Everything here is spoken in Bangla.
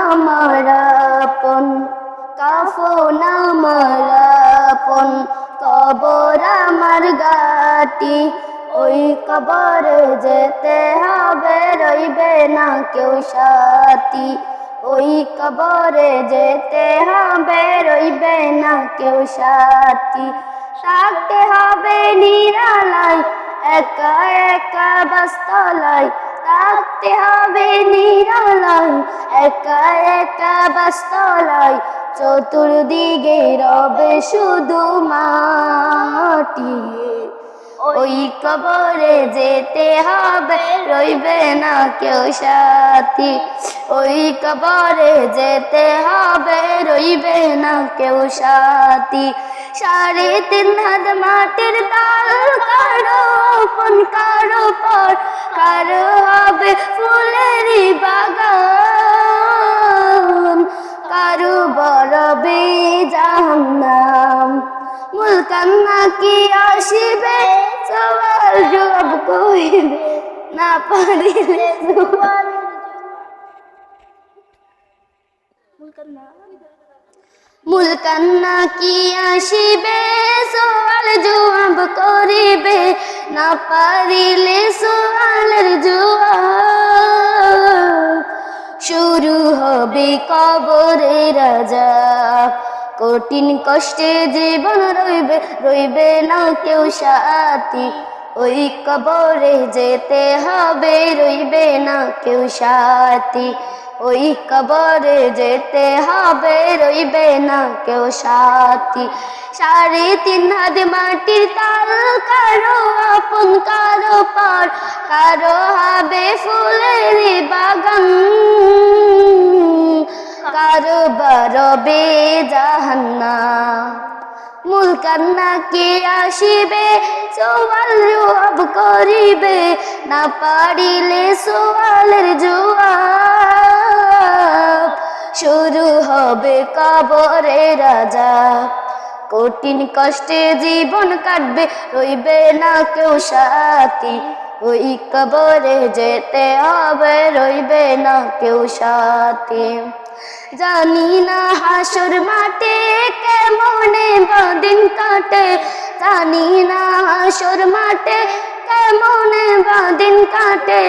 আমার আপন, কাফন আমার আপন, কবর আমার গাটি। ওই কবরে যেতে হবে, রইবে না কেউ সাথী। ওই কবরে যেতে হবে, রইবে না কেউ সাথী। থাকতে হবে নিরালায়, একা একা বাসতলায়। থাকতে হবে নিরালায়, একা একা বাসতলায়। চতুর্দিকে রবে শুধু মাটি। ওই কবরে যেতে হবে, রইবে না কেউ সাথী। ওই কবরে যেতে হবে, রইবে না কেউ সাথী। 3.5 হাত মাটির তাল, কারো আপন কারো পর, কারো হবে ফুলেরই বাগান, কারো বরবে জাহান্নাম। মুলকান্না কি আসিবে, সওয়াল জবাব কইবে, না পারিলে মুলকান্না কি আসিবে, সওয়াল জবাব করিবে, না পারিলে সওয়ালের জবাব। শুরু হবে কবরের আযাব, কঠিন কষ্টে জীবন রইবে, রইবে না কেউ সাথী। ওই কবরে যেতে হবে, রইবে না কেউ সাথী। ওই কবরে যেতে হবে, রইবে না কেউ সাথী। 3.5 হাত মাটির তাল, কারো আপন কারো পর, কারো হবে ফুলেরই বাগান, কারো বরবে জাহান্নাম। মুলকান্না কি আসিবে, সওয়াল জবাব করিবে, না পারিলে সওয়ালের জবাব। শুরু হবে কবরের আযাব, কঠিন কষ্টে জীবন কাটবে, রইবে না কেউ সাথী। ওই কবরে যেতে হবে, রইবে না কেউ সাথী। জানি না হাসর মাঠে কেমনে দিন কাটে, জানি না হাসর মাঠে কেমনে দিন কাটে।